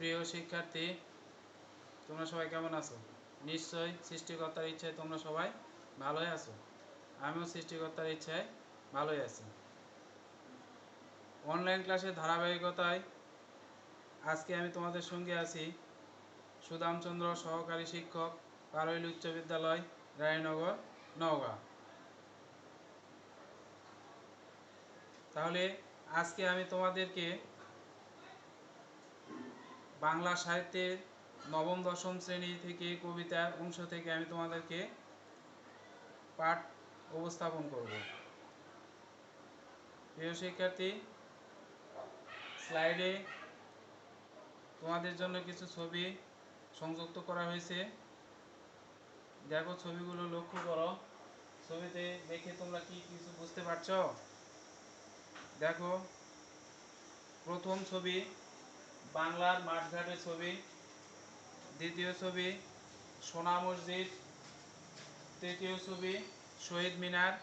প্রিয় শিক্ষার্থী, তোমরা সবাই কেমন আছো? নিশ্চয়ই সৃষ্টিকর্তার ইচ্ছায় তোমরা সবাই ভালোই আছো। আমিও সৃষ্টিকর্তার ইচ্ছায় ভালোই আছি। অনলাইন ক্লাসের ধারাবাহিকতায় আজকে আমি তোমাদের সঙ্গে আছি সুদামচন্দ্র, সহকারী শিক্ষক, পারৈল উচ্চ বিদ্যালয়, রায়নগর, নওগাঁ। তাহলে আজকে আমি তোমাদেরকে বাংলা সাহিত্যের নবম দশম শ্রেণী থেকে কবিতার অংশ থেকে আমি তোমাদেরকে পাঠ উপস্থাপন করব। প্রিয় শিক্ষার্থী, স্লাইডে তোমাদের জন্য কিছু ছবি সংযুক্ত করা হয়েছে। দেখো, ছবিগুলো লক্ষ্য করো। ছবিতে দেখে তোমরা কি কিছু বুঝতে পারছো? দেখো, প্রথম ছবি বাংলার মাঠঘাটের ছবি, দ্বিতীয় ছবি সোনা মসজিদ, তৃতীয় ছবি শহীদ মিনার,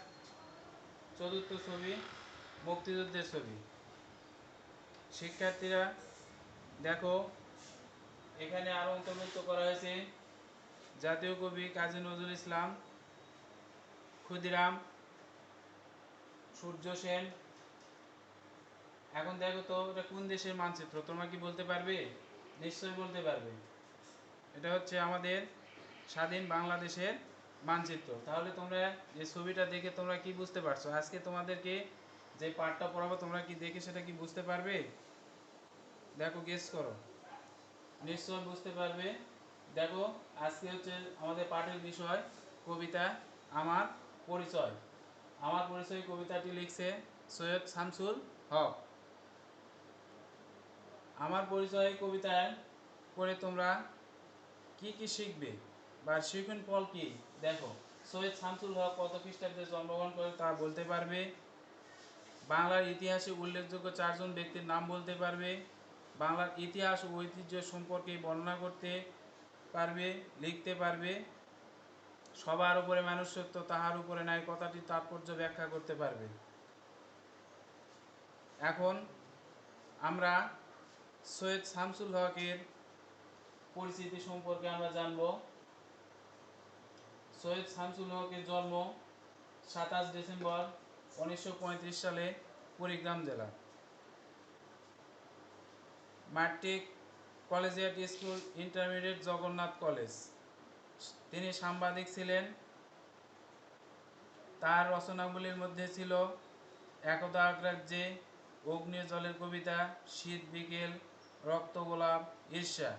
চতুর্থ ছবি মুক্তিযুদ্ধের ছবি। শিক্ষার্থীরা দেখো, এখানে আরও অন্তর্ভুক্ত করা হয়েছে জাতীয় কবি কাজী নজরুল ইসলাম, ক্ষুদিরাম, সূর্য সেন। এখন দেখো তো, এটা কোন দেশের মানচিত্র? তোমরা কি বলতে পারবে? নিশ্চয়ই বলতে পারবে। এটা হচ্ছে আমাদের স্বাধীন বাংলাদেশের মানচিত্র। তাহলে তোমরা এই ছবিটা দেখে তোমরা কি বুঝতে পারছো? আজকে তোমাদেরকে যে পাঠটা পড়াবো, তোমরা কি দেখে সেটা কি বুঝতে পারবে? দেখো, গেস করো। নিশ্চয় বুঝতে পারবে। দেখো, আজকে হচ্ছে আমাদের পাঠের বিষয় কবিতা আমার পরিচয়। আমার পরিচয় কবিতাটি লিখছে সৈয়দ শামসুল হক। আমার পরিচয় কবিতায় পড়ে তোমরা কি কি শিখবে বা শিখুন ফল কি? দেখো, সৈয়দ শামসুল হক কত খ্রিস্টাব্দে জন্মগ্রহণ করে তা বলতে পারবে। বাংলার ইতিহাসে উল্লেখযোগ্য 4 জন ব্যক্তির নাম বলতে পারবে। বাংলার ইতিহাস ও ঐতিহ্য সম্পর্কে বর্ণনা করতে পারবে, লিখতে পারবে। সবার উপরে মানুষ সত্য, তাহার উপরে নাই কথাটির তাৎপর্য ব্যাখ্যা করতে পারবে। এখন আমরা সৈয়দ শামসুল হকের পরিচিতি সম্পর্কে আমরা জানব। সৈয়দ শামসুল হকের জন্ম 27 ডিসেম্বর 1935 সালে কুড়িগ্রাম জেলা। Matric collegiate school, intermediate Jagannath college. তিনি সাংবাদিক ছিলেন। তার রচনাগুলির মধ্যে ছিল একদা আগ্রাজ্যে, অগ্নি জলের কবিতা, শীত বিকেল, রক্ত গোলাপ, ঈর্ষা।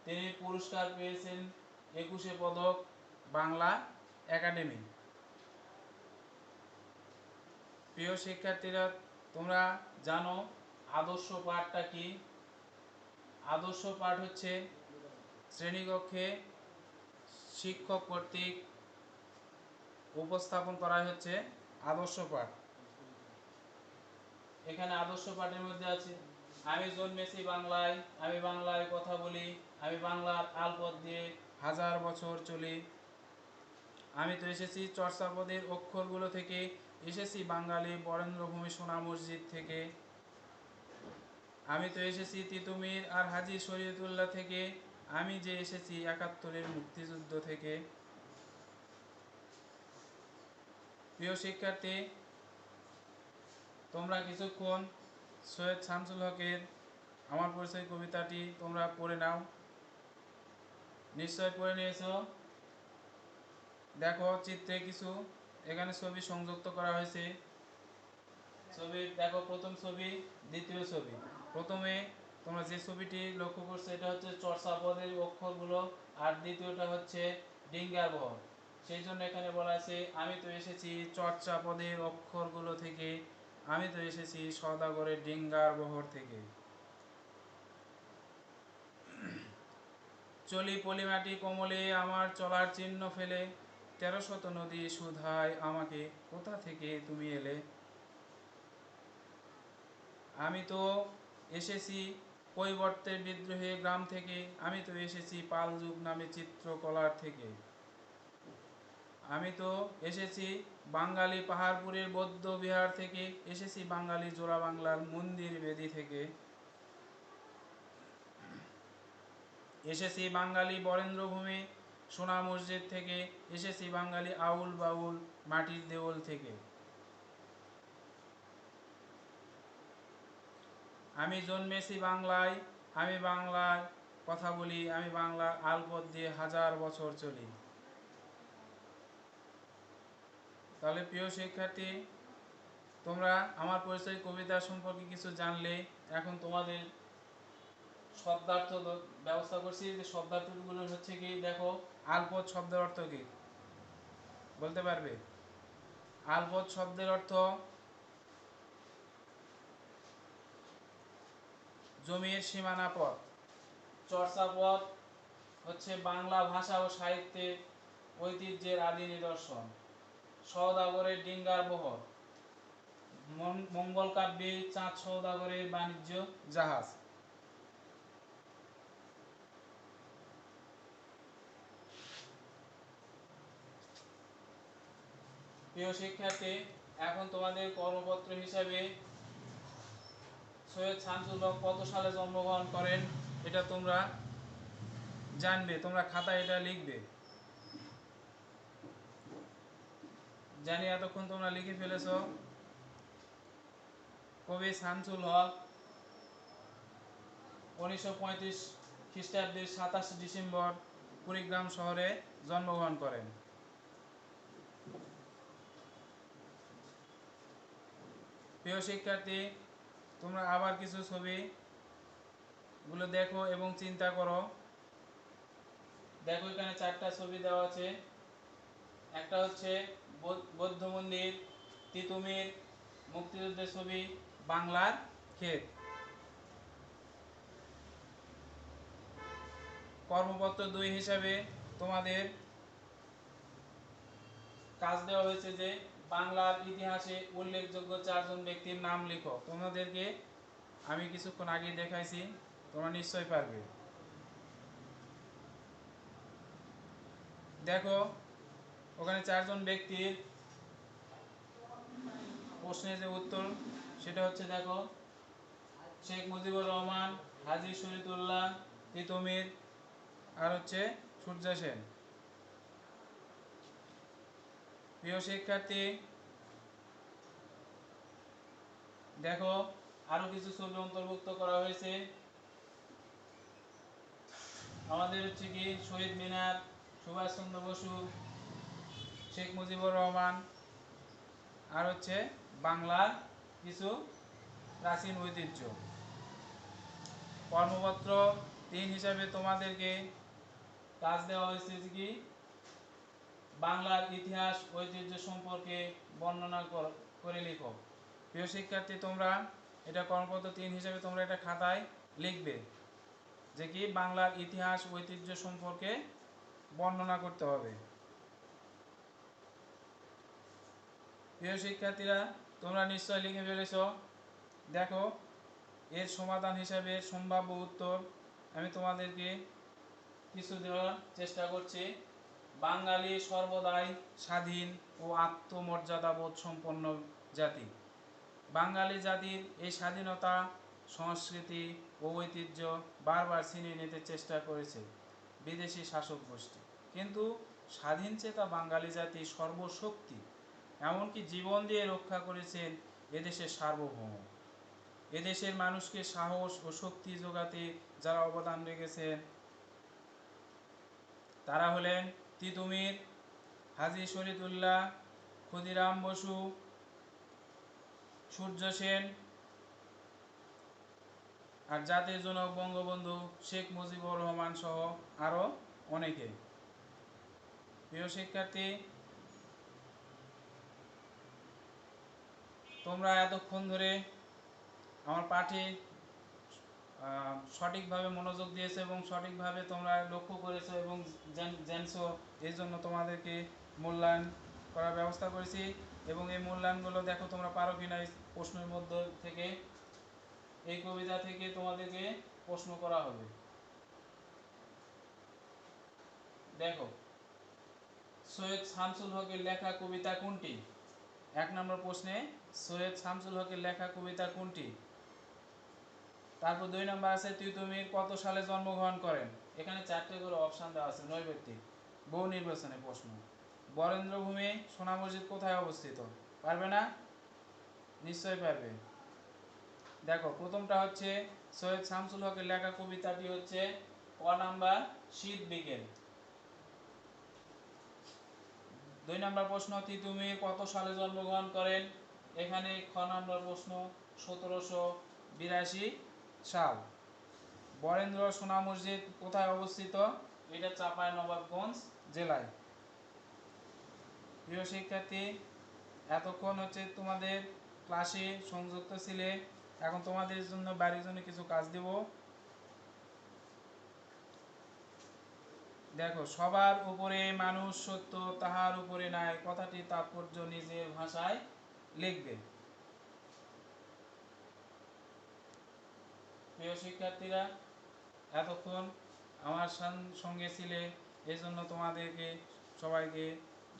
তিনি পুরস্কার পেয়েছেন 21 পদক, বাংলা একাডেমি। প্রিয় শিক্ষার্থীরা, তোমরা জানো আদর্শ পাঠটা কি? আদর্শ পাঠ হচ্ছে শ্রেণীকক্ষে শিক্ষক কর্তৃক উপস্থাপন করা হচ্ছে আদর্শ পাঠ। এখানে আদর্শ পাঠের মধ্যে আছে আমি জন্মেছি বাংলায়, আমি বাংলায় কথা বলি, আমি বাংলার আলপথ দিয়ে হাজার বছর চলি, আমি তো এসেছি চর্যাপদের অক্ষরগুলো থেকে, এসেছি বাঙালি বরেন্দ্রভূমি সোনা মসজিদ থেকে, আমি তো এসেছি তিতুমির আর হাজী শরীয়তুল্লাহ থেকে, আমি যে এসেছি 71-এর মুক্তিযুদ্ধ থেকে। প্রিয় শিক্ষার্থী, তোমরা কিছুক্ষণ সৈয়দ শামসুল হকের আমার পরিচয় কবিতাটি তোমরা পড়ে নাও। নিশ্চয় পড়ে নিয়েছ। দেখো, চিত্রে কিছু এখানে ছবি সংযুক্ত করা হয়েছে। ছবি দেখো, প্রথম ছবি, দ্বিতীয় ছবি। প্রথমে তোমরা যে ছবিটি লক্ষ্য করছো এটা হচ্ছে চর্যাপদের অক্ষরগুলো, আর দ্বিতীয়টা হচ্ছে ডিঙ্গার বহর। সেই জন্য এখানে বলা আছে আমি তো এসেছি চর্যাপদের অক্ষরগুলো থেকে, আমি তো এসেছি সওদাগরের ডিঙ্গার বহর থেকে। চলি পলিমাটি কোমলে আমার চলার চিহ্ন ফেলে, 13শত নদী সুধায় আমাকে, কোথা থেকে তুমি এলে। আমি তো এসেছি কৈবর্তের বিদ্রোহী গ্রাম থেকে, আমি তো এসেছি পাল যুগ নামে চিত্রকলার থেকে। আমি তো এসেছি বাঙালি পাহাড়পুরের বৌদ্ধ বিহার থেকে, এসেছি বাঙালি জোড়া বাংলার মন্দির বেদি থেকে। এসেছি বাঙালি বরেন্দ্রভূমি সোনা মসজিদ থেকে, এসেছি বাঙালি আউল বাউল মাটির দেওল থেকে। আমি জন্মেছি বাংলায়, আমি বাংলার কথা বলি, আমি বাংলার আলপথ দিয়ে হাজার বছর চলি। তাহলে প্রিয় শিক্ষার্থী, তোমরা আমার পরিচয় কবিতা সম্পর্কে কিছু জানলে। এখন তোমাদের শব্দার্থ ব্যবস্থা করছি। যে শব্দার্থগুলো হচ্ছে কি, দেখো, আলপথ শব্দের অর্থ কি বলতে পারবে? আলপথ শব্দের অর্থ জমির সীমানা পথ, চর্চাপথ হচ্ছে বাংলা ভাষা ও সাহিত্যের ঐতিহ্যের আদি নিদর্শন, সওদাগরের ডিঙ্গার বহর, মঙ্গল কাব্যে চাঁদ সওদাগরের বাণিজ্য জাহাজ। প্রিয় শিক্ষার্থী, এখন তোমাদের কর্মপত্র হিসাবে সৈয়দ শামসুল হক কত সালে জন্মগ্রহণ করেন এটা তোমরা জানবে, তোমরা খাতায় এটা লিখবে। জানি এতক্ষণ তোমরা লিখে ফেলেছ। কবি শামসুল হক 1935 খ্রিস্টাব্দের 27 ডিসেম্বর কুড়িগ্রাম শহরে জন্মগ্রহণ করেন। প্রিয় শিক্ষার্থী, তোমরা আবার কিছু ছবিগুলো দেখো এবং চিন্তা করো। দেখো, এখানে 4টা ছবি দেওয়া আছে। একটা হচ্ছে বৌদ্ধ মন্দির, তিতুমির, মুক্তিযুদ্ধের ছবি, বাংলার ক্ষেত। কর্মপত্র 2 হিসাবে তোমাদের কাজ দেওয়া হয়েছে যে বাংলার ইতিহাসে উল্লেখযোগ্য 4 জন ব্যক্তির নাম লিখো। তোমাদেরকে আমি কিছুক্ষণ আগে দেখাইছি, তোমরা নিশ্চয়ই পারবে। দেখো, ওখানে 4 জন ব্যক্তির প্রশ্নের যে উত্তর সেটা হচ্ছে, দেখো, শেখ মুজিবুর রহমান, হাজী শরীয়তুল্লাহ, তিতুমির আর হচ্ছে সূর্য সেন। প্রিয় শিক্ষার্থী, দেখো, আরো কিছু ছবি অন্তর্ভুক্ত করা হয়েছে। আমাদের হচ্ছে কি শহীদ মিনার, সুভাষচন্দ্র বসু, শেখ মুজিবুর রহমান আর হচ্ছে বাংলার কিছু প্রাচীন ঐতিহ্য। কর্মপত্র 3 হিসাবে তোমাদেরকে কাজ দেওয়া হয়েছে কি বাংলার ইতিহাস ঐতিহ্য সম্পর্কে বর্ণনা করে লিখো। প্রিয় শিক্ষার্থী, তোমরা এটা কর্মপত্র 3 হিসাবে তোমরা এটা খাতায় লিখবে যে কি বাংলার ইতিহাস ঐতিহ্য সম্পর্কে বর্ণনা করতে হবে। প্রিয় শিক্ষার্থীরা, তোমরা নিশ্চয় লিখে ফেলেছ। দেখো, এর সমাধান হিসাবে সম্ভাব্য উত্তর আমি তোমাদেরকে কিছু দেওয়ার চেষ্টা করছি। বাঙালি সর্বদাই স্বাধীন ও আত্মমর্যাদাবোধ সম্পন্ন জাতি। বাঙালি জাতির এই স্বাধীনতা, সংস্কৃতি ও ঐতিহ্য বারবার ছিনিয়ে নিতে চেষ্টা করেছে বিদেশি শাসক গোষ্ঠী, কিন্তু স্বাধীনচেতা বাঙালি জাতি সর্বশক্তি এমনকি জীবন দিয়ে রক্ষা করেছেন এদেশের সার্বভৌম। এদেশের মানুষকে সাহস ও শক্তি যোগাতে যারা অবদান রেখেছেন তারা হলেন তিতুমির, হাজী শরীয়তুল্লাহ, ক্ষুদিরাম বসু, সূর্য সেন আর জাতির জনক বঙ্গবন্ধু শেখ মুজিবুর রহমান সহ আরও অনেকে। প্রিয় শিক্ষার্থী, তোমরা এতক্ষণ ধরে আমার পাঠে সঠিকভাবে মনোযোগ দিয়েছো এবং সঠিকভাবে তোমরা লক্ষ্য করেছো এবং জানছো, এই জন্য তোমাদেরকে মূল্যায়ন করার ব্যবস্থা করেছি। এবং এই মূল্যায়নগুলো দেখো তোমরা পারো কিনা। এই প্রশ্নের মধ্যে থেকে, এই কবিতা থেকে তোমাদেরকে প্রশ্ন করা হবে। দেখো, সৈয়দ শামসুল হকের লেখা কবিতা কোনটি? 1 নম্বর প্রশ্নে সৈয়দ শামসুল হকের লেখা কবিতা কোনটি? তারপর 2 নম্বর আছে তিতুমির কত সালে জন্মগ্রহণ করেন। এখানে 4টে করে অপশন দেওয়া আছে নৈর্ব্যক্তিক বহু নির্বাচনী প্রশ্ন। বরেন্দ্রভূমি সোনা মসজিদ কোথায় অবস্থিত? পারবে না? নিশ্চয়ই পারবে। দেখো প্রথমটা হচ্ছে সৈয়দ শামসুল হকের লেখা কবিতাটি হচ্ছে ক নাম্বার শীত বিকেল। 2 নম্বর প্রশ্ন তিতুমির কত সালে জন্মগ্রহণ করেন। এখানে খ নম্বর প্রশ্ন 1782 সাল। বরেন্দ্র সোনা মসজিদ কোথায় অবস্থিত? এটা চাঁপাইনবাবগঞ্জ জেলায়। প্রিয় শিক্ষার্থী, এতক্ষণ হচ্ছে তোমাদের ক্লাসে সংযুক্ত ছিলে। এখন তোমাদের জন্য বাড়ির জন্য কিছু কাজ দেব। দেখো, সবার উপরে মানুষ সত্য, তাহার উপরে নাই, কথাটি তাৎপর্য নিজের ভাষায় লিখবে। প্রিয় শিক্ষার্থীরা, এতক্ষণ আমার সঙ্গে ছিলে, এই জন্য তোমাদেরকে সবাইকে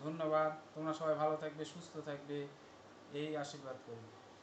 ধন্যবাদ। তোমরা সবাই ভালো থাকবে, সুস্থ থাকবে, এই আশীর্বাদ করি।